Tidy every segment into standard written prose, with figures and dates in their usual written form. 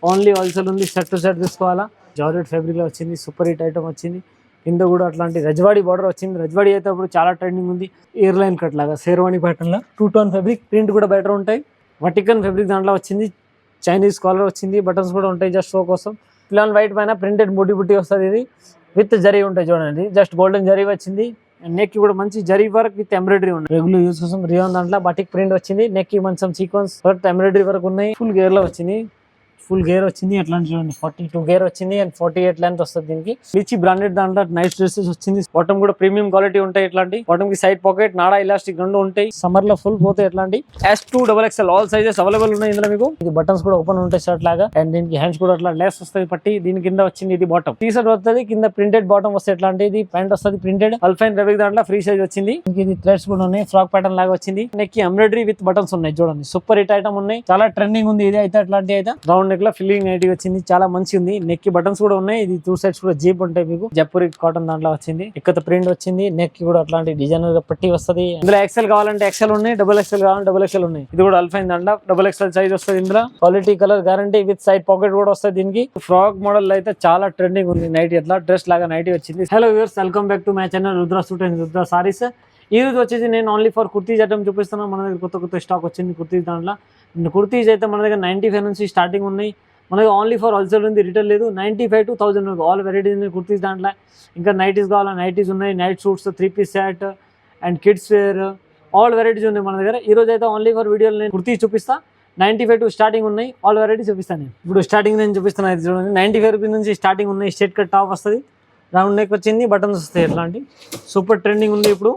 Only wholesale ఉంది, set to set తీసుకోవాలా. Georgette ఫ్యాబ్రిక్లో వచ్చింది, సూపర్ హిట్ ఐటమ్ వచ్చింది. కింద కూడా అట్లాంటి రజవాడి బార్డర్ వచ్చింది. రజవాడి అయితే ఇప్పుడు చాలా ట్రెండింగ్ ఉంది. ఎయిర్ లైన్ కట్ లాగా శేర్వాణి ప్యాటర్న్ లా 2 టోన్ ఫ్యాబ్రిక్, ప్రింట్ కూడా బెటర్ ఉంటాయి. వటికన్ ఫ్యాబ్రిక్ దాంట్లో వచ్చింది. చైనీస్ కాలర్ వచ్చింది, బటన్స్ కూడా ఉంటాయి జస్ట్ షో కోసం. ప్లాన్ వైట్ పైన ప్రింటెడ్ బుట్టి బుట్టి వస్తుంది. ఇది విత్ జరీ ఉంటాయి చూడండి, జస్ట్ గోల్డెన్ జరీ వచ్చింది. నెక్ కూడా మంచి జరీ వర్క్ విత్ ఎంబ్రాయిడరీ ఉంది. రెగ్యులర్ యూస్ కోసం రియాన్ దాంట్లో బటిక్ ప్రింట్ వచ్చింది. నెక్ కి మంచి సీక్వెన్స్ వర్క్ ఎంబ్రాయిడరీ వర్క్ ఉన్నాయి. ఫుల్ గేర్ లో వచ్చింది, ఫుల్ గేర్ వచ్చింది. అట్లాంటి చూడండి 42 గేర్ వచ్చింది అండ్ 48 లెంత్ వస్తుంది. దీనికి లిచి బ్రాండెడ్ దాంట్లో నైస్ డ్రెస్సెస్ వచ్చింది. బాటమ్ కూడా ప్రీమియం క్వాలిటీ ఉంటాయి. ఇట్లాంటి బాటమ్ కి సైడ్ పాకెట్, నాడా ఇలాస్టిక్ రెండు ఉంటాయి. సమ్మర్ లో ఫుల్ పోతాయి. ఇట్లాంటి S2 XXL all sizes available ఉన్నాయి ఇందులో మీకు. ఇది బటన్స్ కూడా ఓపెన్ ఉంటాయి షర్ట్ లాగా. అండ్ దీనికి హ్యాండ్స్ కూడా అట్లా లెస్ వస్తుంది పట్టి. దీని కింద వచ్చింది ఇది బాటమ్. టీ షర్ట్ వస్తుంది, కింద ప్రింటెడ్ బాటమ్ వస్తుంది. ఎట్లాంటి ఇది ప్యాంట్ వస్తుంది ప్రింటెడ్ అల్ఫైన్ ఫ్యాబ్రిక్ దాంట్లో ఫ్రీ సైజ్ వచ్చింది. ఇది థ్రెడ్స్ కూడా ఉన్నాయి, ఫ్రాక్ ప్యాటర్న్ లాగా వచ్చింది. నెక్ కి ఎంబ్రాయిడరీ విత్ బటన్స్ ఉన్నాయి చూడండి, సూపర్ హిట్ ఐటమ్ ఉన్నాయి. చాలా ట్రెండింగ్ ఉంది ఇది అయితే. అట్లాంటి అయితే రౌండ్ నెక్ లో ఫిల్లింగ్ నైట్ వచ్చింది, చాలా మంచి ఉంది. నెక్ కి బటన్స్ కూడా ఉన్నాయి. ఇది 2 సైడ్స్ కూడా జీప్ ఉంటాయి మీకు. జైపూరి కాటన్ దాంట్లో వచ్చింది. ఇక్కత ప్రింట్ వచ్చింది. నెక్ కి కూడా అట్లాంటి డిజైనర్ గా పట్టి వస్తుంది. ఇందులో XL కావాలంటే XL ఉన్నాయి, XXL కావాలంటే XXL ఉన్నాయి. ఇది కూడా అల్ఫైన్ దాంట్లో XXL సైజ్ వస్తుంది. ఇందులో quality colour guarantee with side pocket కూడా వస్తుంది. దీనికి ఫ్రాక్ మోడల్ అయితే చాలా ట్రెండింగ్ ఉంది. నైట్ ఎట్లా డ్రెస్ లాగా నైట్ వచ్చింది. Hello viewers, welcome back to my channel Rudra suit and Rudra saris. ఈ రోజు వచ్చేసి నేను ఓన్లీ ఫర్ కుర్తీస్ ఐటమ్ చూపిస్తున్నాను. మన దగ్గర కొత్త స్టాక్ వచ్చింది కుర్తీస్ దాంట్లో. కుర్తీస్ అయితే మన దగ్గర 95 నుంచి స్టార్టింగ్ ఉన్నాయి. మనకి ఓన్లీ ఫర్ హోల్సేల్ ఉంది, రిటైల్ లేదు. 95 to 1000 ఆల్ వెరైటీస్ ఉన్నాయి కుర్తీస్ దాంట్లో. ఇంకా నైటీస్ కావాలా, నైటీస్ ఉన్నాయి. Night suits, 3-piece set and kids wear all varieties ఉన్నాయి మన దగ్గర. ఈ రోజు అయితే ఓన్లీ ఫర్ వీడియోలో నేను కుర్తీస్ చూపిస్తా. 95 to స్టార్టింగ్ ఉన్నాయి, ఆల్ వెరైటీస్ చూపిస్తాను నేను. ఇప్పుడు స్టార్టింగ్ నేను చూపిస్తాను అయితే చూడండి. 95 రూపీస్ నుంచి స్టార్టింగ్ ఉన్నాయి. స్ట్రైట్ కట్ టాప్ వస్తుంది, రౌండ్ నెక్ వచ్చింది, బటన్స్ వస్తాయి. ఎట్లాంటి సూపర్ ట్రెండింగ్ ఉంది ఇప్పుడు.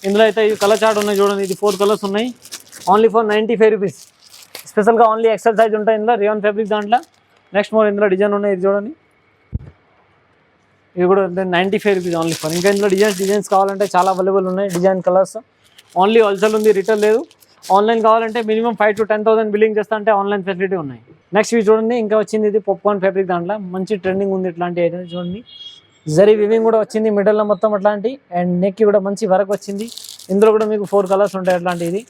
ఇందులో అయితే ఈ కలర్ చార్ట్ ఉన్నాయి చూడండి. ఇది 4 కలర్స్ ఉన్నాయి. Only for 95 rupees. స్పెషల్గా ఓన్లీ XL సైజ్ ఉంటాయి ఇందులో. రియాన్ ఫ్యాబ్రిక్ దాంట్లో. నెక్స్ట్ మోడల్ ఇందులో డిజైన్ ఉన్నాయి, ఇది చూడండి. ఇది కూడా 95 రూపీస్ ఓన్లీ ఫర్. ఇంకా ఇందులో డిజైన్స్ కావాలంటే చాలా అవైలబుల్ ఉన్నాయి. డిజైన్ కలర్స్ ఓన్లీ హోల్సేల్ ఉంది, రిటైల్ లేదు. ఆన్లైన్ కావాలంటే మినిమం 5 to 10,000 బిల్లింగ్ చేస్తా అంటే ఆన్లైన్ ఫెసిలిటీ ఉన్నాయి. నెక్స్ట్ ఇవి చూడండి. ఇంకా వచ్చింది ఇది పాప్కార్న్ ఫ్యాబ్రిక్ దాంట్లో. మంచి ట్రెండింగ్ ఉంది ఇట్లాంటి ఐటమ్స్ చూడండి. జరీ వివింగ్ కూడా వచ్చింది మిడిల్లో మొత్తం అట్లాంటి. అండ్ నెక్కి కూడా మంచి వర్క్ వచ్చింది. ఇందులో కూడా మీకు 4 కలర్స్ ఉంటాయి. అట్లాంటి ఇది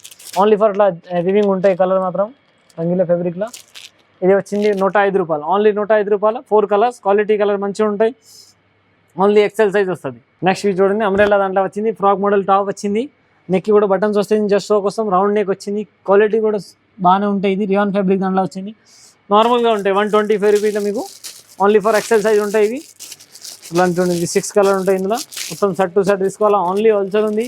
ఓన్లీ ఫర్ అట్లా వివింగ్ ఉంటాయి కలర్ మాత్రం రంగుల ఫ్యాబ్రిక్లో. ఇది వచ్చింది 105 రూపాయలు, ఓన్లీ 105 రూపాయలు. 4 కలర్స్, క్వాలిటీ కలర్ మంచిగా ఉంటాయి. ఓన్లీ XL సైజ్ వస్తుంది. నెక్స్ట్ ఇది చూడండి. అంబ్రెల్లా దాంట్లో వచ్చింది. ఫ్రాక్ మోడల్ టాప్ వచ్చింది. నెక్కి కూడా బటన్స్ వస్తుంది జస్ట్ షో కోసం. రౌండ్ నెక్ వచ్చింది. క్వాలిటీ కూడా బాగానే ఉంటాయి. ఇది రియాన్ ఫ్యాబ్రిక్ దాంట్లో వచ్చింది. నార్మల్గా ఉంటాయి 125 రూపీస్లో మీకు. ఓన్లీ ఫర్ XL సైజ్ ఉంటాయి ఇవి. ఇలాంటి చూడండి 6 కలర్ ఉంటాయి ఇందులో. మొత్తం సెట్ టు సెట్ తీసుకోవాలా. ఓన్లీ హోల్సేల్ ఉంది.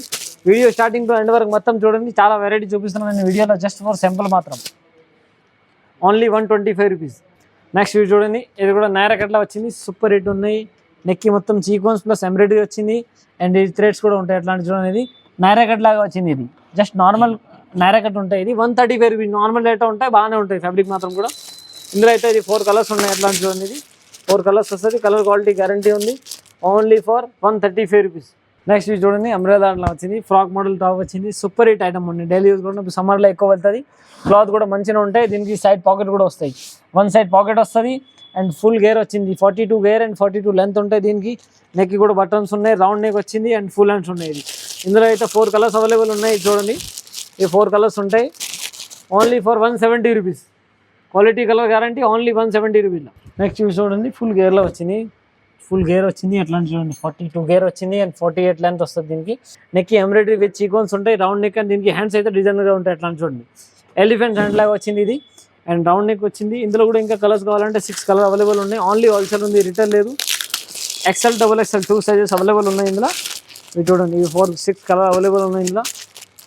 వీడియో స్టార్టింగ్ టు ఎండ్ వరకు మొత్తం చూడండి. చాలా వెరైటీ చూపిస్తున్నాను నేను వీడియోలో, జస్ట్ ఫర్ సింపుల్ మాత్రం. Only 125 rupees. నెక్స్ట్ ఇవి చూడండి. ఇది కూడా నైరా కట్లా వచ్చింది. సూపర్ హిట్ ఉన్నాయి. నెక్కి మొత్తం సీక్వెన్స్ ప్లస్ ఎంబ్రాయిడరీ వచ్చింది. అండ్ ఇది థ్రెడ్స్ కూడా ఉంటాయి. అట్లాంటి చూడండి. ఇది నైరా కట్ లాగా వచ్చింది. ఇది జస్ట్ నార్మల్ నైరా కట్ ఉంటాయి. ఇది 135 రూపీస్. నార్మల్ రేట్ ఉంటాయి, బాగానే ఉంటాయి. ఫ్యాబ్రిక్ మాత్రం కూడా ఇందులో అయితే ఇది 4 కలర్స్ ఉన్నాయి. అట్లాంటి చూడండి. ఇది 4 కలర్స్ వస్తుంది. కలర్ క్వాలిటీ గ్యారంటీ ఉంది. Only for 135 rupees. నెక్స్ట్ ఇది చూడండి. అంబ్రెల్లా దాంట్లో వచ్చింది. ఫ్రాక్ మోడల్ టాప్ వచ్చింది. సూపర్ హిట్ ఐటమ్ ఉంది. డైలీ యూజ్ కూడా సమ్మర్లో ఎక్కువ వెళ్తుంది. క్లాత్ కూడా మంచిగా ఉంటాయి. దీనికి సైడ్ పాకెట్ కూడా వస్తాయి. 1 సైడ్ పాకెట్ వస్తుంది. అండ్ ఫుల్ గేర్ వచ్చింది. 42 గేర్ అండ్ 42 లెంత్ ఉంటాయి. దీనికి నెక్కి కూడా బటన్స్ ఉన్నాయి. రౌండ్ నెక్ వచ్చింది అండ్ ఫుల్ హ్యాండ్స్ ఉన్నాయి. ఇది ఇందులో అయితే 4 కలర్స్ అవైలబుల్ ఉన్నాయి. చూడండి, ఈ 4 కలర్స్ ఉంటాయి. Only for 170 rupees. Quality colour guarantee. Only 170 రూపీస్లో. నెక్స్ట్ ఇవి చూడండి. ఫుల్ గేర్లో వచ్చింది. ఫుల్ గేర్ వచ్చింది. అట్లాంటి చూడండి 42 గేర్ వచ్చింది అండ్ 48 లెంత్ వస్తుంది. దీనికి నెక్కి ఎంబ్రాయిడరీ విత్ సీక్వెన్స్ ఉంటాయి. రౌండ్ నెక్ అండ్ దీనికి హ్యాండ్స్ అయితే డిజైనర్గా ఉంటాయి. అట్లాంటి చూడండి. ఎలిఫెంట్ హ్యాండ్ లాగా వచ్చింది ఇది. అండ్ రౌండ్ నెక్ వచ్చింది. ఇందులో కూడా ఇంకా కలర్స్ కావాలంటే 6 కలర్ అవైలబుల్ ఉన్నాయి. ఓన్లీ హోల్సేల్ ఉంది, రిటైల్ లేదు. XL, XXL 2 సైజెస్ అవైలబుల్ ఉన్నాయి ఇందులో. ఇవి చూడండి. ఇవి 4-6 కలర్ అవైలబుల్ ఉన్నాయి ఇందులో.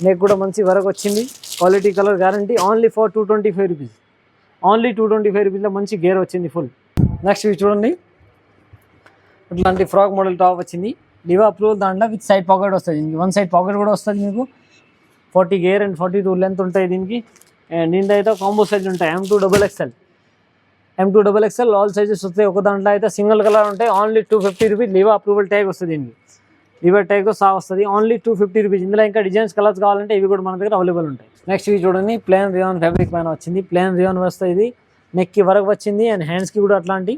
నెక్ కూడా మంచి వర్క్ వచ్చింది. Quality colour guarantee. Only for 225 rupees. Only 225 రూపీస్లో మంచి గేర్ వచ్చింది ఫుల్. నెక్స్ట్ ఇవి చూడండి. ఇట్లాంటి ఫ్రాక్ మోడల్ టాప్ వచ్చింది. లివా అప్రూవల్ దాంట్లో విత్ సైడ్ పాకెట్ వస్తుంది. దీనికి 1 సైడ్ పాకెట్ కూడా వస్తుంది మీకు. 40 గేర్ అండ్ 42 లెంత్ ఉంటాయి దీనికి. అండ్ దీంట్లో అయితే కాంబో సైజ్ ఉంటాయి. M2 XXL ఆల్ సైజెస్ వస్తాయి. ఒక దాంట్లో అయితే సింగిల్ కలర్ ఉంటాయి. Only 250 rupees. Liva approval tag వస్తుంది దీనికి. లివా ట్యాగ్తో సహా వస్తుంది. Only 250 rupees. ఇందులో ఇంకా డిజైన్స్ కలర్స్ కావాలంటే ఇవి కూడా మన దగ్గర అవైలబుల్ ఉంటాయి. నెక్స్ట్ ఇవి చూడండి. ప్లేన్ రియాన్ ఫ్యాబ్రిక్ పైన వచ్చింది. ప్లేన్ రియాన్ వస్తుంది. ఇది నెక్కి వర్క్ వచ్చింది అండ్ హ్యాండ్స్కి కూడా అట్లాంటి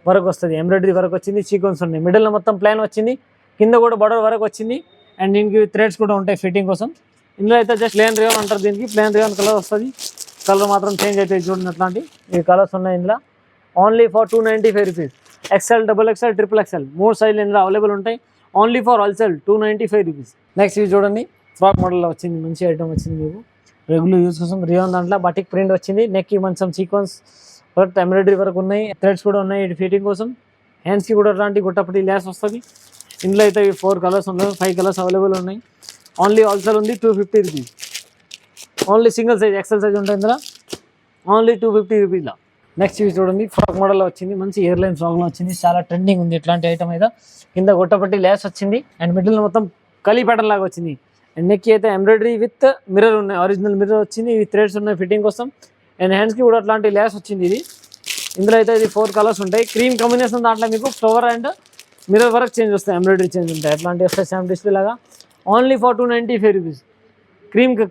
వర్క్ వస్తుంది. ఎంబ్రాయిడరీ వర్క్ వచ్చింది. సీక్వెన్స్ ఉన్నాయి. మిడిల్లో మొత్తం ప్లాన్ వచ్చింది. కింద కూడా బార్డర్ వర్క్ వచ్చింది. అండ్ దీనికి థ్రెడ్స్ కూడా ఉంటాయి ఫిట్టింగ్ కోసం. ఇందులో అయితే జస్ట్ ప్లేన్ రియాన్ అంటారు దీనికి. ప్లేన్ రియాన్ కలర్ వస్తుంది. కలర్ మాత్రం చేంజ్ అవుతాయి చూడండి. అట్లాంటి ఈ కలర్స్ ఉన్నాయి ఇందులో. Only for 295 rupees. XL, double XL, triple XL 3 సైజులు ఇందులో అవైలబుల్ ఉంటాయి. Only for wholesale 295 rupees. Next ఇది చూడండి, ఫ్రాక్ మోడల్లో వచ్చింది, మంచి ఐటమ్ వచ్చింది మీకు రెగ్యులర్ యూస్ కోసం. రియాన్ దాంట్లో బటిక్ ప్రింట్ వచ్చింది. నెక్కి మంచం సీక్వెన్స్ వర్క్, ఎంబ్రాయిడరీ వర్క్ ఉన్నాయి, థ్రెడ్స్ కూడా ఉన్నాయి ఇది ఫిట్టింగ్ కోసం. హ్యాండ్స్కి కూడా అలాంటి గుట్టపట్టి ల్యాస్ వస్తుంది. ఇందులో అయితే 4 కలర్స్ ఉన్నాయి, 5 కలర్స్ అవైలబుల్ ఉన్నాయి. ఓన్లీ హోల్సేల్ ఉంది 250 rupees. Only single size XL size ఉంటుంది ఇందులో, ఓన్లీ 250 రూపీస్లో. నెక్స్ట్ ఇవి చూడండి, ఫ్రాక్ మోడల్లో వచ్చింది, మంచి ఎయిర్లైన్ ఫ్రాక్లో వచ్చింది, చాలా ట్రెండింగ్ ఉంది ఇట్లాంటి ఐటమ్ అయితే. కింద గుట్టపట్టి ల్యాస్ వచ్చింది అండ్ మిడిల్ మొత్తం కలీ ప్యాటర్న్ లాగా వచ్చింది. అండ్ నెక్కి అయితే ఎంబ్రాయిడరీ విత్ మిర్రర్ ఉన్నాయి, ఒరిజినల్ మిర్రర్ వచ్చింది, ఇవి థ్రెడ్స్ ఉన్నాయి ఫిట్టింగ్ కోసం. అండ్ హ్యాండ్స్కి కూడా అట్లాంటి ల్యాస్ వచ్చింది. ఇందులో అయితే ఇది 4 కలర్స్ ఉంటాయి. క్రీమ్ కాంబినేషన్ దాంట్లో మీకు flower and mirror work change వస్తాయి, ఎంబ్రాయిడరీ చేంజ్ ఉంటాయి, అట్లాంటి వస్తాయి శామ్ డిస్ప్లే లాగా. Only for 295 rupees.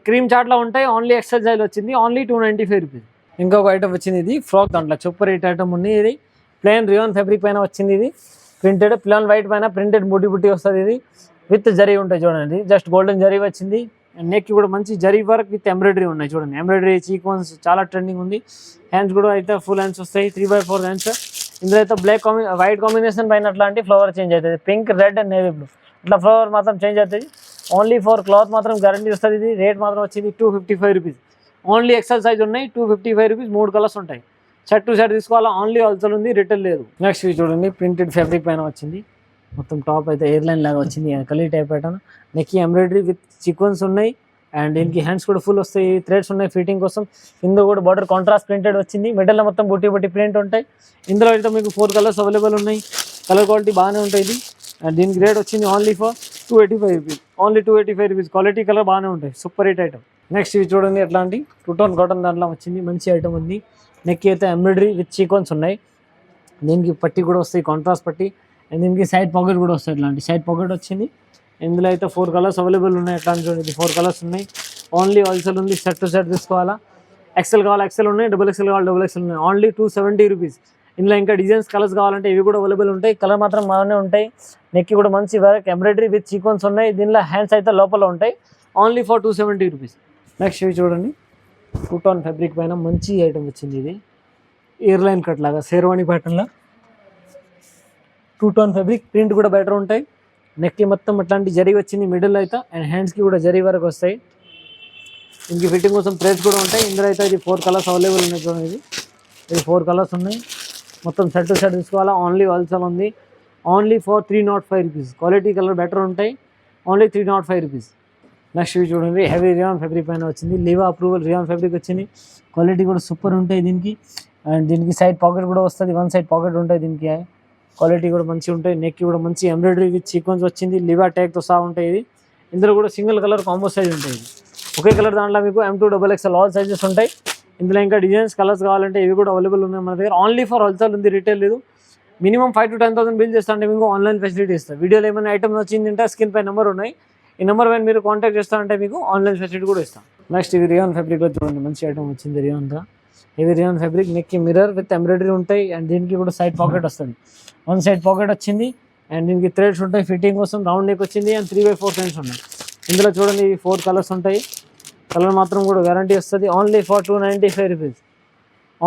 క్రీమ్ చాట్లో ఉంటాయి, ఓన్లీ ఎక్సెల్ సైజ్ వచ్చింది, ఓన్లీ 295 రూపీస్. ఇంకొక ఐటమ్ వచ్చింది, ఇది ఫ్రాక్ దాంట్లో సూపర్ హిట్ ఐటమ్ ఉంది. ఇది ప్లెయిన్ రియాన్ ఫ్యాబ్రిక్ పైన వచ్చింది, ఇది ప్రింటెడ్ ప్లెయిన్ వైట్ పైన ప్రింటెడ్ బుట్టి వస్తుంది. ఇది విత్ జరీ ఉంటాయి చూడండి, జస్ట్ గోల్డెన్ జరీ వచ్చింది. నెక్కి కూడా మంచి జరీ వర్క్ విత్ ఎంబ్రాయిడరీ ఉన్నాయి చూడండి, ఎంబ్రాయిడరీ సీక్వెన్స్ చాలా ట్రెండింగ్ ఉంది. హ్యాండ్స్ కూడా అయితే ఫుల్ హ్యాండ్స్ వస్తాయి, 3/4 హ్యాండ్స్. ఇందులో అయితే వైట్ కాంబినేషన్ పైన అట్లాంటి ఫ్లవర్ చేంజ్ అవుతుంది, pink, red and navy blue ఇట్లా ఫ్లవర్ మాత్రం చేంజ్ అవుతుంది. ఓన్లీ ఫర్ క్లాత్ మాత్రం గ్యారంటీ వస్తుంది. ఇది రేట్ మాత్రం వచ్చింది 255 రూపీస్. ఓన్లీ ఎక్సెల్ సైజ్ ఉన్నాయి, 255 రూపీస్. 3 కలర్స్ ఉంటాయి. షర్ట్ టు షర్ట్ తీసుకోవాలా, ఓన్లీ హోల్సేల్ ఉంది, రిటైల్ లేదు. నెక్స్ట్ ఇది చూడండి, ప్రింటెడ్ ఫ్యాబ్రిక్ పైన వచ్చింది, మొత్తం టాప్ అయితే ఎయిర్లైన్ లాగా వచ్చింది, కలీ టైప్ ఐటమ్. నెక్కి ఎంబ్రాయిడరీ విత్ సీక్వెన్స్ ఉన్నాయి అండ్ దీనికి హ్యాండ్స్ కూడా ఫుల్ వస్తాయి, థ్రెడ్స్ ఉన్నాయి ఫిట్టింగ్ కోసం. ఇందులో కూడా బార్డర్ కాంట్రాస్ట్ ప్రింటెడ్ వచ్చింది, మిడిల్లో మొత్తం బుట్టి ప్రింట్ ఉంటాయి. ఇందులో అయితే మీకు 4 కలర్స్ అవైలబుల్ ఉన్నాయి, కలర్ క్వాలిటీ బాగానే ఉంటాయి. ఇది అండ్ దీనికి రేట్ వచ్చింది only for 285 rupees. Only 285 rupees. Quality colour బాగానే ఉంటాయి, సూపర్ హిట్ ఐటమ్. నెక్స్ట్ ఇవి చూడండి, ఎట్లాంటి 2 టోన్ కాటన్ దాంట్లో వచ్చింది, మంచి ఐటమ్ ఉంది. నెక్కి అయితే ఎంబ్రాయిడరీ విత్ సీక్వెన్స్ ఉన్నాయి, దీనికి పట్టి కూడా వస్తాయి, కాంట్రాస్ట్ పట్టి. అండ్ దీనికి సైడ్ పాకెట్ కూడా వస్తాయి, ఇట్లాంటి సైడ్ పాకెట్ వచ్చింది. ఇందులో అయితే 4 కలర్స్ అవైలబుల్ ఉన్నాయి, ఎట్లాంటి చూడండి 4 కలర్స్ ఉన్నాయి. ఓన్లీ హోల్సేల్ ఉంది, సెట్ టు సెట్ తీసుకోవాలా. ఎక్సెల్ కావాలి ఎక్సెల్ ఉన్నాయి, డబుల్ ఎక్సెల్ కావాలి డబుల్ ఎక్సెల్ ఉన్నాయి, ఓన్లీ 270 రూపీస్. ఇందులో ఇంకా డిజైన్స్ కలర్స్ కావాలంటే ఇవి కూడా అవైలబుల్ ఉంటాయి, కలర్ మాత్రం బాగానే ఉంటాయి. నెక్కి కూడా మంచి వర్క్ ఎంబ్రాయిడరీ విత్ సీక్వెన్స్ ఉన్నాయి, దీనిలో హ్యాండ్స్ అయితే లోపల ఉంటాయి, ఓన్లీ ఫర్ 270 రూపీస్. నెక్స్ట్ ఇవి చూడండి, 2 టోన్ ఫ్యాబ్రిక్ పైన మంచి ఐటమ్ వచ్చింది. ఇది ఎయిర్లైన్ కట్ లాగా షేర్వాణి ప్యాటర్న్లో 2 టోన్ ఫ్యాబ్రిక్, ప్రింట్ కూడా బెటర్ ఉంటాయి. నెక్కి మొత్తం అట్లాంటి జరీ వచ్చింది మిడిల్ అయితే, అండ్ హ్యాండ్స్కి కూడా జరీ వరకు వస్తాయి. ఇంక ఫిట్టింగ్ కోసం థ్రెడ్స్ కూడా ఉంటాయి. ఇందులో అయితే ఇది 4 కలర్స్ అవైలబుల్ ఉన్నాయి చూడండి, ఇది 4 కలర్స్ ఉన్నాయి. మొత్తం సెట్ టు సెట్ తీసుకోవాలా, ఓన్లీ హోల్సేల్ ఉంది, only for 305 rupees. Quality colour better ఉంటాయి, ఓన్లీ 305 రూపీస్. నెక్స్ట్ ఇవి చూడండి, హెవీ రియాన్ ఫ్యాబ్రిక్ పైన వచ్చింది, లివా అప్రూవల్ రియాన్ ఫ్యాబ్రిక్ వచ్చింది, క్వాలిటీ కూడా సూపర్ ఉంటాయి దీనికి. అండ్ దీనికి సైడ్ పాకెట్ కూడా వస్తుంది, 1 సైడ్ పాకెట్ ఉంటాయి దీనికి, క్వాలిటీ కూడా మంచిగా ఉంటాయి. నెక్కి కూడా మంచి ఎంబ్రాయిడరీ విత్ సీక్వెన్స్ వచ్చింది, లివా ట్యాగ్తో సహా ఉంటాయి. ఇది ఇందులో కూడా సింగిల్ కలర్ కాంబో సైజ్ ఉంటాయి, ఒకే కలర్ దాంట్లో మీకు M2 XXL ఆల్ సైజెస్ ఉంటాయి. ఇందులో ఇంకా డిజైన్స్ కలర్స్ కావాలంటే ఇవి కూడా అవైలబుల్ ఉన్నాయి మన దగ్గర, ఓన్లీ ఫర్ హోల్సేల్ ఉంది, రిటైల్ లేదు. మినిమం 5 to 10,000 బిల్ చేస్తా అంటే మీకు ఆన్లైన్ ఫెసిలిటీ ఇస్తాం. వీడియోలో ఏమైనా ఐటమ్ వచ్చిందంటే స్క్రీన్ పై నెంబర్ ఉన్నాయి, ఈ నెంబర్ పైన మీరు కాంటాక్ట్ చేస్తారంటే మీకు ఆన్లైన్ ఫెసిలిటీ కూడా ఇస్తాం. నెక్స్ట్ ఇది రియాన్ ఫ్యాబ్రిక్లో చూడండి, మంచి ఐటమ్ వచ్చింది రియాన్గా, హెవీ రియాన్ ఫ్యాబ్రిక్. నెక్కి మిర్రర్ విత్ ఎంబ్రాయిడరీ ఉంటాయి అండ్ దీనికి కూడా సైడ్ పాకెట్ వస్తుంది, 1 సైడ్ పాకెట్ వచ్చింది. అండ్ దీనికి థ్రెడ్స్ ఉంటాయి ఫిట్టింగ్ కోసం, రౌండ్ నెక్ వచ్చింది అండ్ 3/4 హ్యాండ్స్ ఉన్నాయి. ఇందులో చూడండి 4 కలర్స్ ఉంటాయి, కలర్ మాత్రం కూడా గ్యారంటీ వస్తుంది, only for 295 rupees.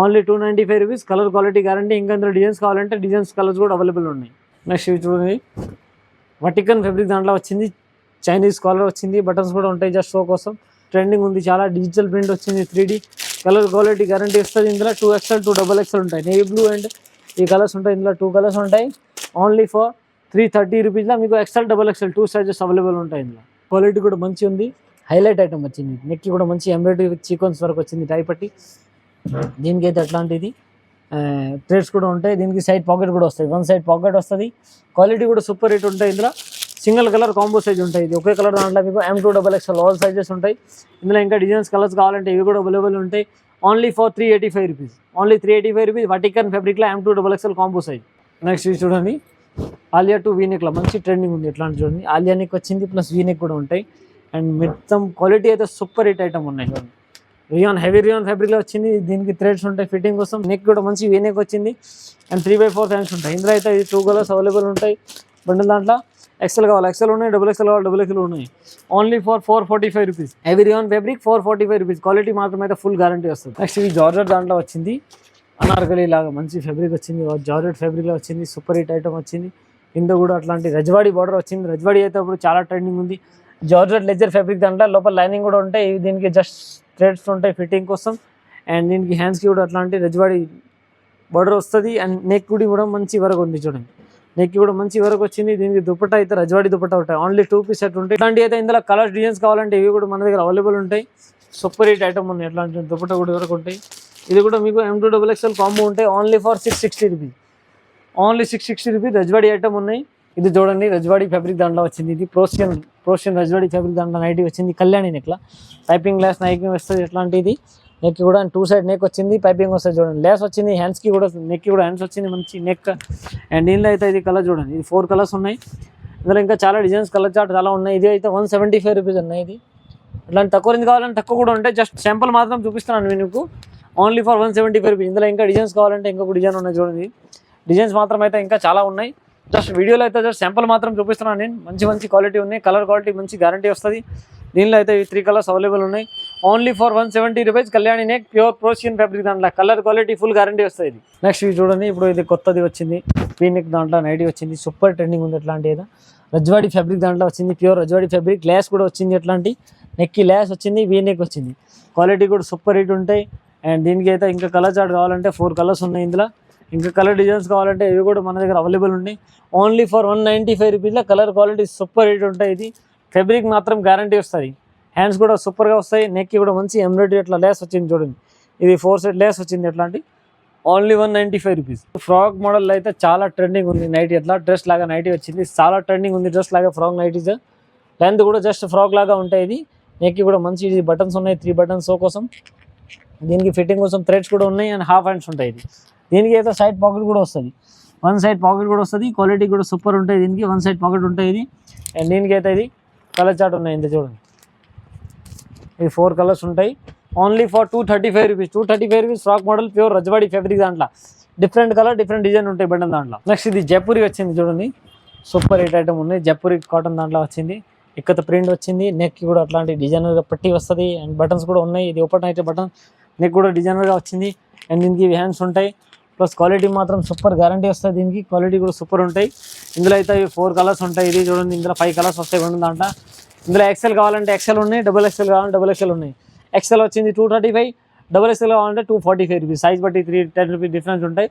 Only 295 rupees, colour quality guarantee. ఇంకా ఇందులో డిజైన్స్ కావాలంటే డిజైన్స్ కలర్స్ కూడా అవైలబుల్ ఉన్నాయి. నెక్స్ట్ ఇవి చూడండి, వటికన్ ఫ్యాబ్రిక్ దాంట్లో వచ్చింది, చైనీస్ కాలర్ వచ్చింది, బటన్స్ కూడా ఉంటాయి జస్ట్ షో కోసం. ట్రెండింగ్ ఉంది చాలా, డిజిటల్ ప్రింట్ వచ్చింది, 3D కలర్ క్వాలిటీ గ్యారంటీ వస్తుంది. ఇందులో 2XL 2XXL ఉంటాయి, నేవీ బ్లూ అండ్ ఈ కలర్స్ ఉంటాయి. ఇందులో 2 కలర్స్ ఉంటాయి, ఓన్లీ ఫర్ 330 రూపీస్లో మీకు XL XXL 2 సైజెస్ అవైలబుల్ ఉంటాయి. ఇందులో క్వాలిటీ కూడా మంచి ఉంది, హైలైట్ ఐటమ్ వచ్చింది. నెక్కి కూడా మంచి ఎంబ్రాయిడరీ విత్ సీక్వెన్స్ వరకు వచ్చింది, టై పట్టి. దీనికి అయితే అట్లాంటిది థ్రెడ్స్ కూడా ఉంటాయి, దీనికి సైడ్ పాకెట్ కూడా వస్తాయి, 1 సైడ్ పాకెట్ వస్తుంది. క్వాలిటీ కూడా సూపర్ హిట్ ఉంటాయి. ఇందులో సింగిల్ కలర్ కాంబో సైజ్ ఉంటాయి, ఇది ఒకే కలర్ దాంట్లో మీకు M2 XXL ఆల్ సైజెస్ ఉంటాయి. ఇందులో ఇంకా డిజైన్స్ కలర్స్ కావాలంటే ఇవి కూడా అవైలబుల్ ఉంటాయి, only for 385 rupees. Only 385 rupees, వటికన్ ఫ్యాబ్రిక్లో M2 XXL combo size. Next ఇది చూడండి, ఆలియా టు వీనెక్లో మంచి ట్రెండింగ్ ఉంది, ఎట్లా చూడండి, ఆలియా నెక్ వచ్చింది ప్లస్ వీనెక్ కూడా ఉంటాయి. అండ్ మొత్తం క్వాలిటీ అయితే సూపర్ హిట్ ఐటమ్ ఉన్నాయి చూడండి, రియాన్ హెవీ రియాన్ ఫ్యాబ్రిక్లో వచ్చింది. దీనికి థ్రెడ్స్ ఉంటాయి ఫిట్టింగ్ కోసం, నెక్ కూడా మంచి వీనెక్ వచ్చింది అండ్ 3/4 హ్యాండ్స్ ఉంటాయి. ఇందులో అయితే 2 కలర్స్ అవైలబుల్ ఉంటాయి బండిల్ దాంట్లో. ఎక్సెల్ కావాలి ఎక్సెల్ ఉన్నాయి, XXL కావాలి XXL ఉన్నాయి, only for 445 rupees. Heavy rayon fabric 445 rupees, quality మాత్రం అయితే ఫుల్ గ్యారంటీ వస్తుంది. నెక్స్ట్ ఇది జార్జెట్ దాంట్లో వచ్చింది, అనార్కలి లాగా మంచి ఫ్యాబ్రిక్ వచ్చింది, జార్జెట్ ఫ్యాబ్రిక్లో వచ్చింది, సూపర్ హిట్ ఐటమ్ వచ్చింది. కింద కూడా అట్లాంటి రజ్వాడి బార్డర్ వచ్చింది. రజ్వాడి అయితే ఇప్పుడు చాలా ట్రెండింగ్ ఉంది. జార్జెట్ లెజర్ ఫ్యాబ్రిక్ దాంట్లో లోపల లైనింగ్ కూడా ఉంటాయి. దీనికి జస్ట్ థ్రెడ్స్ ఉంటాయి ఫిట్టింగ్ కోసం. అండ్ దీనికి హ్యాండ్స్కి కూడా అట్లాంటి రజ్వాడి బార్డర్ వస్తుంది. అండ్ నెక్ కూడా మంచి వరకు ఉంది చూడండి, నెక్ కూడా మంచి వరకు వచ్చింది. దీనికి దుపట్టా అయితే రజ్వాడి దుపట్టా ఉంటాయి. ఓన్లీ 2 పీస్ సెట్ ఉంటాయి. ఇట్లాంటి అయితే ఇందులో కలర్స్ డిజైన్స్ కావాలంటే ఇవి కూడా మన దగ్గర అవైలబుల్ ఉంటాయి. సూపర్ హిట్ ఐటమ్ ఉన్నాయి. అట్లాంటి దుపట్టా కూడా వరకు ఉంటాయి. ఇది కూడా మీకు M2XXL కాంబో ఉంటాయి. Only for 660 rupees, only 660 rupees Rajwadi item ఉన్నాయి. ఇది చూడండి రజ్వాడి ఫ్యాబ్రిక్ దాంట్లో వచ్చింది. ఇది ప్రోషియన్ రజ్వాడి ఫ్యాబ్రిక్ దాంట్లో నైటీ వచ్చింది. కళ్యాణి నెక్లా పైపింగ్ గ్లాస్ నైకింగ్ వస్తుంది. ఎట్లాంటిది నెక్ కూడా 2 సైడ్ నెక్ వచ్చింది, పైపింగ్ వస్తుంది చూడండి. లేస్ వచ్చింది హ్యాండ్స్కి కూడా, నెక్కి కూడా హ్యాండ్స్ వచ్చింది మంచి నెక్. అండ్ దీనిలో అయితే ఇది కలర్ చూడండి, ఇది 4 కలర్స్ ఉన్నాయి. ఇందులో ఇంకా చాలా డిజైన్స్ కలర్ చార్ట్ చాలా ఉన్నాయి. ఇది అయితే 175 రూపీస్ ఉన్నాయి. ఇది అట్లాంటి తక్కువ రేంజ్ కావాలంటే తక్కువ కూడా ఉంటాయి. జస్ట్ శాంపుల్ మాత్రం చూపిస్తున్నాను మీకు, ఓన్లీ ఫర్ 175 రూపీస్. ఇందులో ఇంకా డిజైన్స్ కావాలంటే ఇంకొక డిజైన్ ఉన్నాయి చూడండి. డిజైన్స్ మాత్రం అయితే ఇంకా చాలా ఉన్నాయి. జస్ట్ వీడియోలో అయితే జస్ట్ శాంపుల్ మాత్రం చూపిస్తున్నాను నేను. మంచి క్వాలిటీ ఉన్నాయి, కలర్ క్వాలిటీ మంచి గ్యారంటీ వస్తుంది. దీనిలో అయితే 3 కలర్స్ అవైలబుల్ ఉన్నాయి. Only for 170 rupees. Kalyani neck pure ప్రోషియన్ ఫ్యాబ్రిక్ దాంట్లో కలర్ క్వాలిటీ ఫుల్ గ్యారంటీ వస్తుంది. ఇది నెక్స్ట్ ఇది చూడండి, ఇప్పుడు ఇది కొత్తది వచ్చింది. వీ నెక్ దాంట్లో నైటీ వచ్చింది, సూపర్ ట్రెండింగ్ ఉంది. ఎట్లాంటి ఏదో రజ్వాడి ఫ్యాబ్రిక్ దాంట్లో వచ్చింది, ప్యూర్ రజ్వాడి ఫ్యాబ్రిక్. గ్లాస్ కూడా వచ్చింది, ఎట్లాంటి నెక్కి గ్లాస్ వచ్చింది, వీ నెక్ వచ్చింది. క్వాలిటీ కూడా సూపర్ హిట్ ఉంటాయి. అండ్ దీనికి అయితే ఇంకా కలర్ చార్ట్ కావాలంటే 4 కలర్స్ ఉన్నాయి. ఇందులో ఇంకా కలర్ డిజైన్స్ కావాలంటే ఇవి కూడా మన దగ్గర అవైలబుల్ ఉన్నాయి. ఓన్లీ ఫర్ 195 రూపీస్లో కలర్ క్వాలిటీ సూపర్ హిట్ ఉంటాయి. ఇది ఫ్యాబ్రిక్ మాత్రం గ్యారంటీ వస్తుంది. హ్యాండ్స్ కూడా సూపర్గా వస్తాయి. నెక్కి కూడా మంచి ఎంబ్రాయిడరీ అట్లా లేస్ వచ్చింది చూడండి. ఇది 4 సైడ్ లేస్ వచ్చింది. ఎట్లాంటి ఓన్లీ 195 రూపీస్. ఫ్రాక్ మోడల్ అయితే చాలా ట్రెండింగ్ ఉంది. నైటీ ఎట్లా డ్రెస్ లాగా నైటీ వచ్చింది, చాలా ట్రెండింగ్ ఉంది. డ్రెస్ లాగా ఫ్రాక్ నైటీస్ లెంత్ కూడా జస్ట్ ఫ్రాక్ లాగా ఉంటాయి. ఇది నెక్కి కూడా మంచి బటన్స్ ఉన్నాయి, 3 బటన్స్ షో కోసం. దీనికి ఫిట్టింగ్ కోసం థ్రెడ్స్ కూడా ఉన్నాయి. అండ్ హాఫ్ హ్యాండ్స్ ఉంటాయి. ఇది దీనికి అయితే సైడ్ పాకెట్ కూడా వస్తుంది, 1 సైడ్ పాకెట్ కూడా వస్తుంది. క్వాలిటీ కూడా సూపర్ ఉంటాయి. దీనికి 1 సైడ్ పాకెట్ ఉంటాయి. ఇది అండ్ దీనికి అయితే ఇది కలర్ చార్ట్ ఉన్నాయి. ఇంత చూడండి, ఇది 4 కలర్స్ ఉంటాయి. Only for 235 rupees. 235 rupees frock model pure Rajwadi fabric దాంట్లో డిఫరెంట్ కలర్ డిఫరెంట్ డిజైన్ ఉంటాయి బటన్ దాంట్లో. నెక్స్ట్ ఇది జైపూరి వచ్చింది చూడండి, సూపర్ హిట్ ఐటమ్ ఉన్నాయి. జైపూరి కాటన్ దాంట్లో వచ్చింది, ఇక్కత ప్రింట్ వచ్చింది. నెక్కి కూడా అట్లాంటి డిజైనర్గా పట్టి వస్తుంది. అండ్ బటన్స్ కూడా ఉన్నాయి. ఇది ఓపెన్ అయితే బటన్, నెక్ కూడా డిజైనర్గా వచ్చింది. అండ్ దీనికి హ్యాండ్స్ ఉంటాయి. ప్లస్ క్వాలిటీ మాత్రం సూపర్ గ్యారంటీ వస్తుంది. దీనికి క్వాలిటీ కూడా సూపర్ ఉంటాయి. ఇందులో అయితే 4 కలర్స్ ఉంటాయి. ఇది చూడండి, ఇందులో 5 కలర్స్ వస్తాయి దాంట్లో. ఇందులో ఎక్సెల్ కావాలంటే ఎక్సెల్ ఉన్నాయి, XXL కావాలంటే XXL ఉన్నాయి. ఎక్సెల్ వచ్చింది 235, XXL కావాలంటే 245 రూపీస్. సైజ్ బట్టి 10 రూపీస్ డిఫరెన్స్ ఉంటాయి.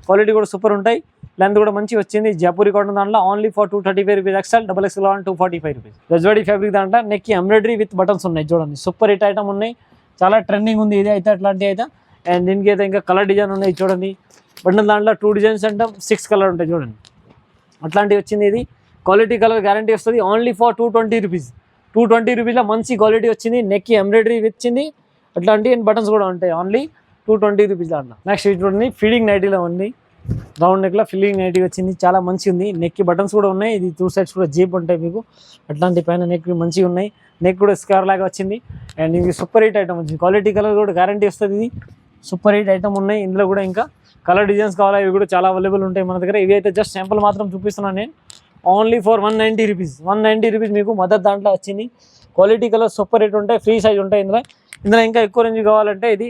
క్వాలిటీ కూడా సూపర్ ఉంటాయి. లెంత్ కూడా మంచి వచ్చింది. జైపూరి కాటన్ దాంట్లో only for 235 rupees. XL XXL కావాలంటే 245 రూపీస్. రజ్వాడి ఫ్యాబ్రిక్ దాంట్లో నెక్కి ఎంబ్రాయిడరీ విత్ బటన్స్ ఉన్నాయి చూడండి, సూపర్ హిట్ ఐటమ్ ఉన్నాయి. చాలా ట్రెండింగ్ ఉంది ఇది అయితే, అట్లాంటి అయితే. అండ్ దీనికి అయితే ఇంకా కలర్ డిజైన్ ఉన్నాయి చూడండి. బటన్ దాంట్లో 2 డిజైన్స్ అంటే 6 కలర్ ఉంటాయి చూడండి, అట్లాంటివి వచ్చింది. ఇది క్వాలిటీ కలర్ గ్యారంటీ వస్తుంది. Only for 220 rupees. 220 రూపీస్లో మంచి క్వాలిటీ వచ్చింది. నెక్కి ఎంబ్రాయిడరీ వచ్చింది అట్లాంటి. అండ్ బటన్స్ కూడా ఉంటాయి. ఓన్లీ 220 రూపీస్ దాంట్లో. నెక్స్ట్ ఇది చూడండి, ఫీడింగ్ నైటీలో ఉంది. రౌండ్ నెక్లో ఫిల్లింగ్ నైటీ వచ్చింది, చాలా మంచి ఉంది. నెక్కి బటన్స్ కూడా ఉన్నాయి. ఇది 2 సైడ్స్ కూడా జీప్ ఉంటాయి మీకు. అట్లాంటి పైన నెక్ మంచిగా ఉన్నాయి. నెక్ కూడా స్క్వేర్ లాగా వచ్చింది. అండ్ ఇది సూపర్ హిట్ ఐటమ్ వచ్చింది. క్వాలిటీ కలర్ కూడా గ్యారంటీ వస్తుంది. ఇది సూపర్ హిట్ ఐటమ్ ఉన్నాయి. ఇందులో కూడా ఇంకా కలర్ డిజైన్స్ కావాలా, ఇవి కూడా చాలా అవైలబుల్ ఉంటాయి మన దగ్గర. ఇవి అయితే జస్ట్ శాంపుల్ మాత్రం చూపిస్తున్నాను నేను. Only for 190 rupees. 190 రూపీస్ మీకు మదర్ దాంట్లో వచ్చింది. క్వాలిటీ కలర్ సూపర్ హిట్ ఉంటాయి, ఫ్రీ సైజ్ ఉంటాయి. ఇందులో ఇంకా ఎక్కువ రేంజ్ కావాలంటే ఇది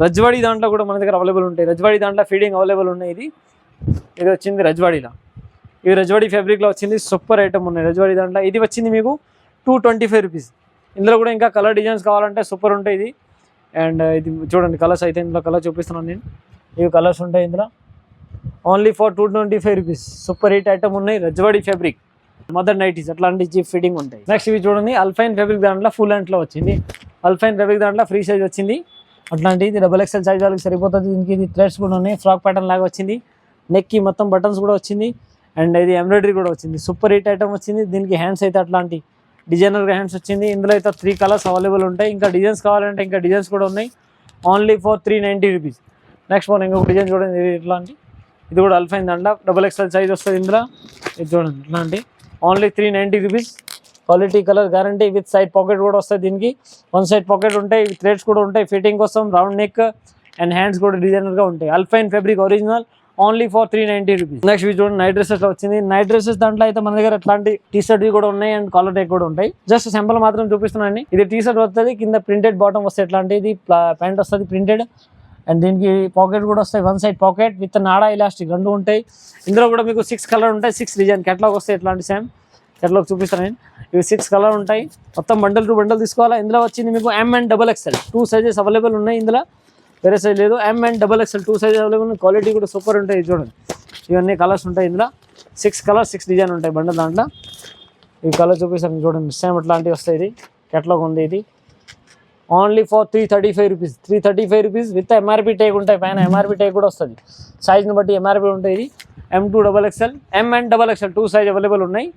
రజ్వాడి దాంట్లో కూడా మన దగ్గర అవైలబుల్ ఉంటాయి. రజ్వాడి దాంట్లో ఫీడింగ్ అవైలబుల్ ఉన్నాయి. ఇది వచ్చింది రజ్వాడిలో, ఇవి రజ్వాడి ఫ్యాబ్రిక్లో వచ్చింది. సూపర్ ఐటమ్ ఉన్నాయి రజ్వాడి దాంట్లో. ఇది వచ్చింది మీకు 225 రూపీస్. ఇందులో కూడా ఇంకా కలర్ డిజైన్స్ కావాలంటే సూపర్ ఉంటాయి ఇది. అండ్ ఇది చూడండి కలర్స్ అయితే, ఇందులో కలర్ చూపిస్తున్నాను నేను. ఇవి కలర్స్ ఉంటాయి ఇందులో. Only for 225 rupees. Super hit item ఉన్నాయి. రజ్వాడి ఫ్యాబ్రిక్ మదర్ నైటీస్ అట్లాంటి జీప్ ఫిట్టింగ్ ఉంటాయి. నెక్స్ట్ ఇవి చూడండి, అల్ఫైన్ ఫ్యాబ్రిక్ దాంట్లో ఫుల్ హ్యాండ్లో వచ్చింది. అల్ఫైన్ ఫ్యాబ్రిక్ దాంట్లో ఫ్రీ సైజ్ వచ్చింది. అట్లాంటి ఇది XXL సైజ్ వాళ్ళకి సరిపోతుంది. దీనికి ఇది థ్రెడ్స్ కూడా ఉన్నాయి, ఫ్రాక్ ప్యాటర్న్ లాగా వచ్చింది. నెక్కి మొత్తం బటన్స్ కూడా వచ్చింది. అండ్ ఇది ఎంబ్రాయిడరీ కూడా వచ్చింది. సూపర్ హిట్ ఐటమ్ వచ్చింది. దీనికి హ్యాండ్స్ అయితే అట్లాంటి డిజైనర్గా హ్యాండ్స్ వచ్చింది. ఇందులో అయితే 3 కలర్స్ అవైలబుల్ ఉంటాయి. ఇంకా డిజైన్స్ కావాలంటే ఇంకా డిజైన్స్ కూడా ఉన్నాయి. Only for 390 rupees. నెక్స్ట్ మనం ఇంకొక డిజైన్ చూడండి, ఇది ఇట్లాంటి. ఇది కూడా అల్ఫైన్ దాంట్లో XXL సైజ్ వస్తుంది. ఇందులో ఇది చూడండి ఇట్లాంటి. Only 390 rupees. Quality colour guarantee with side pocket కూడా వస్తుంది. దీనికి 1 సైడ్ పాకెట్ ఉంటాయి, థ్రెడ్స్ కూడా ఉంటాయి ఫిట్టింగ్ కోసం. రౌండ్ నెక్ అండ్ హ్యాండ్స్ కూడా డిజైనర్గా ఉంటాయి. Alpine fabric original only for 390 rupees. Next ఇవి చూడండి, నైట్ డ్రెస్సెస్లో వచ్చింది. నైట్ డ్రెస్సెస్ దాంట్లో అయితే మన దగ్గర అట్లాంటి టీ షర్ట్ కూడా ఉన్నాయి అండ్ కాలర్ టైప్ కూడా ఉంటాయి. జస్ట్ సింపుల్ మాత్రం చూపిస్తున్నాను. ఇది టీ షర్ట్ వస్తుంది, కింద ప్రింటెడ్ బాటమ్ వస్తుంది. ఎట్లాంటి ఇది ప్యాంట్ వస్తుంది ప్రింటెడ్. అండ్ దీనికి పాకెట్ కూడా వస్తాయి, వన్ సైడ్ పాకెట్ విత్ నాడా ఇలాస్టిక్ రెండు ఉంటాయి. ఇందులో కూడా మీకు 6 కలర్ ఉంటాయి, 6 డిజైన్ కేటలాగ్ వస్తాయి. ఎట్లాంటి సేమ్ కేటలాగ్ చూపిస్తాను నేను. ఇవి 6 కలర్ ఉంటాయి. మొత్తం బండల్ టు బండల్ తీసుకోవాలా. ఇందులో వచ్చింది మీకు M and XXL 2 sizes available ఉన్నాయి. ఇందులో వేరే సైజ్ లేదు. M and XXL 2 size available ఉన్నాయి. క్వాలిటీ కూడా సూపర్ ఉంటాయి. చూడండి ఇవన్నీ కలర్స్ ఉంటాయి. ఇందులో 6 కలర్స్ 6 డిజైన్ ఉంటాయి బండల్. దాంట్లో ఈ కలర్ చూపిస్తాను చూడండి. సేమ్ అట్లాంటివి వస్తాయి. ఇది కేటలాగ్ ఉంది. ఇది only for 335 rupees. 335 rupees with MRP tag ఉంటాయి. పైన MRP ట్యాగ్ కూడా వస్తుంది. సైజ్ని బట్టి MRP ఉంటాయి. ఇది M2 XXL, M and XXL 2 size available ఉన్నాయి.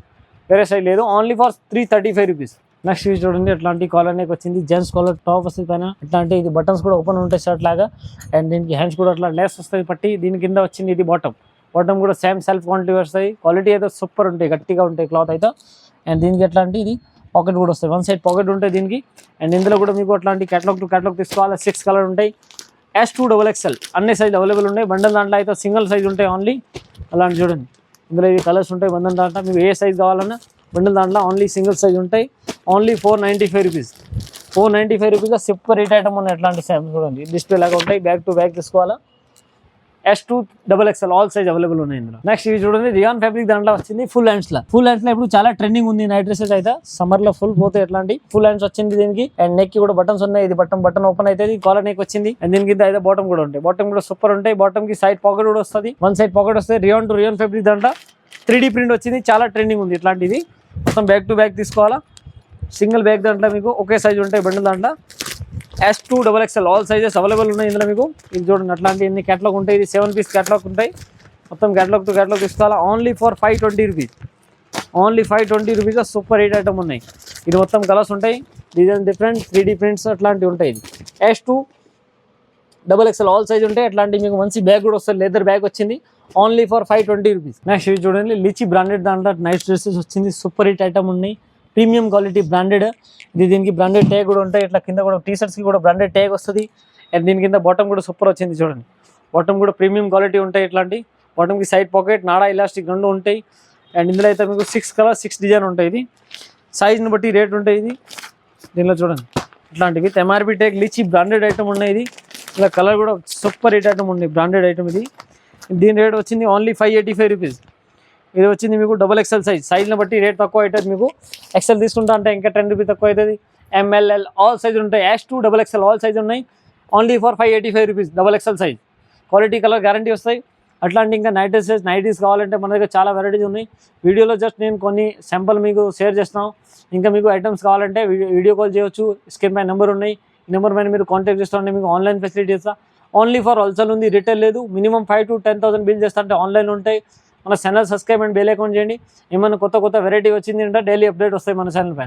వేరే సైజ్ లేదు. Only for 335 rupees. నెక్స్ట్ ఇవి చూడండి. అట్లాంటి కాలర్ నెక్ వచ్చింది. జెంట్స్ కాలర్ టాప్ వస్తుంది పైన. ఇట్లాంటి ఇది బటన్స్ కూడా ఓపెన్ ఉంటాయి షర్ట్ లాగా. అండ్ దీనికి హ్యాండ్స్ కూడా అట్లా లేస్ వస్తుంది పట్టి. దీని కింద వచ్చింది ఇది బాటమ్ కూడా సేమ్ సెల్ఫ్ క్వాలిటీ వస్తాయి. క్వాలిటీ అయితే సూపర్ ఉంటాయి, గట్టిగా ఉంటాయి క్లాత్ అయితే. అండ్ దీనికి ఎట్లాంటి ఇది పాకెట్ కూడా వస్తాయి, వన్ సైడ్ పాకెట్ ఉంటాయి దీనికి. అండ్ ఇందులో కూడా మీకు అట్లాంటి కేటలాగ్ టు కేటలాగ్ తీసుకోవాలి. 6 కలర్ ఉంటాయి. S2 XXL అన్ని సైజ్ అవైలబుల్ ఉన్నాయి. బండల్ దాంట్లో అయితే సింగిల్ సైజ్ ఉంటాయి ఓన్లీ. అలాంటి చూడండి ఇందులో ఇవి కలర్స్ ఉంటాయి. బండల్ దాంట్లో మీకు ఏ సైజ్ కావాలన్నా బండల్ దాంట్లో ఓన్లీ సింగిల్ సైజ్ ఉంటాయి. Only 495 rupees. 495 రూపీస్లో సెపరేట్ ఐటమ్ ఉన్నాయి. ఎట్లాంటి సేమ్ చూడండి డిస్ప్లే లాగా ఉంటాయి. బ్యాక్ టు బ్యాక్ తీసుకోవాలా. S2 XXL all size available ఉన్నాయి ఇందులో. నెక్స్ట్ ఇవి చూడండి. రియాన్ ఫ్యాబ్రిక్ దాంట్లో వచ్చింది ఫుల్ హ్యాండ్స్ లో. ఫుల్ హ్యాండ్స్ లో ఇప్పుడు చాలా ట్రెండింగ్ ఉంది నైట్ డ్రెసెస్ అయితే. సమ్మర్ లో ఫుల్ పోతే ఎట్లాంటి ఫుల్ హ్యాండ్స్ వచ్చింది దీనికి. అండ్ నెక్ కి కూడా బటన్స్ ఉన్నాయి. ఇది బటన్ ఓపెన్ అయితే కాలర్ నెక్ వచ్చింది. అండ్ దీనికి అయితే బాటమ్ కూడా ఉంటాయి. బాటమ్ కూడా సూపర్ ఉంటాయి. బాటమ్ కి సైడ్ పాకెట్ కూడా వస్తుంది. వన్ సైడ్ పాకెట్ వస్తుంది. రియాన్ టు రియాన్ ఫ్యాబ్రిక్ దాంట్లో 3D ప్రింట్ వచ్చింది. చాలా ట్రెండింగ్ ఉంది ఇట్లాంటిది. మొత్తం బ్యాక్ టు బ్యాక్ తీసుకోవాలా. సింగిల్ బ్యాగ్ దాంట్లో మీకు ఒకే సైజ్ ఉంటాయి బండిల్ దాంట్లో. S2 XXL all sizes available ఉన్నాయి ఇందులో మీకు. ఇది చూడండి అట్లాంటి ఎన్ని కేటలాగ్ ఉంటాయి. ఇది 7 పీస్ కేటలాగ్ ఉంటాయి. మొత్తం కేటలాగ్ టు కేటలాగ్ తీసుకోవాలా. Only for 520 rupees. Only 520 rupees super hit item ఉన్నాయి. ఇది మొత్తం కలర్స్ ఉంటాయి. డిజైన్ డిఫరెంట్ 3D ప్రింట్స్ అట్లాంటివి ఉంటాయి. ఇది S2 XXL ఆల్ సైజ్ ఉంటాయి. అట్లాంటి మీకు మంచి బ్యాగ్ కూడా వస్తుంది. లెదర్ బ్యాగ్ వచ్చింది. Only for 520 rupees. నెక్స్ట్ ఇది చూడండి. లిచి బ్రాండెడ్ దాంట్లో నైట్ డ్రెస్సెస్ వచ్చింది. సూపర్ హిట్ ఐటమ్ ఉన్నాయి. Premium quality branded. ఇది దీనికి బ్రాండెడ్ ట్యాగ్ కూడా ఉంటాయి. ఇట్లా కింద కూడా టీషర్ట్స్కి కూడా బ్రాండెడ్ ట్యాగ్ వస్తుంది. అండ్ దీని కింద బాటమ్ కూడా సూపర్ వచ్చింది చూడండి. బాటమ్ కూడా ప్రీమియం క్వాలిటీ ఉంటాయి. ఇట్లాంటి బాటమ్కి సైడ్ పాకెట్ నాడా ఇలాస్టిక్ రెండు ఉంటాయి. అండ్ ఇందులో అయితే మీకు 6 కలర్ 6 డిజైన్ ఉంటాయి. ఇది సైజ్ని బట్టి రేట్ ఉంటాయి. ఇది దీనిలో చూడండి ఇట్లాంటివి MRP tag litchi branded item ఉన్నాయి. ఇది ఇలా కలర్ కూడా సూపర్ హిట్ ఐటమ్ ఉంది. బ్రాండెడ్ ఐటమ్ ఇది. దీని రేట్ వచ్చింది ఓన్లీ 585 రూపీస్. ఇది వచ్చింది మీకు XXL సైజ్ని బట్టి రేట్ తక్కువ అవుతుంది. మీకు XL తీసుకుంటా అంటే ఇంకా 10 రూపీస్ తక్కువ అవుతుంది. MLL ఆల్ సైజ్ ఉంటాయి. S2 XXL ఆల్ సైజ్ ఉన్నాయి. Only for 585 rupees XXL size. Quality colour guarantee వస్తాయి. అట్లాంటి ఇంకా నైటీస్ కావాలంటే మన దగ్గర చాలా వెరైటీస్ ఉన్నాయి. వీడియోలో జస్ట్ నేను కొన్ని శాంపుల్ మీకు షేర్ చేస్తున్నాను. ఇంకా మీకు ఐటమ్స్ కావాలంటే వీడియో కాల్ చేయొచ్చు. స్క్రీన్ పై నెంబర్ ఉన్నాయి. ఈ నెంబర్ పైన మీరు కాంటాక్ట్ చేస్తూ ఉంటే మీకు ఆన్లైన్ ఫెసిలిటీ ఇస్తా. ఓన్లీ ఫర్ హోల్సేల్ ఉంది, రిటైల్ లేదు. మినిమం 5 to 10,000 బిల్ చేస్తా అంటే ఆన్లైన్ ఉంటాయి. మన channel subscribe and bell icon చేయండి. ఏమైనా కొత్త వెరైటీ వచ్చింది అంటే డైలీ అప్డేట్ వస్తాయి మన ఛానల్ పైన.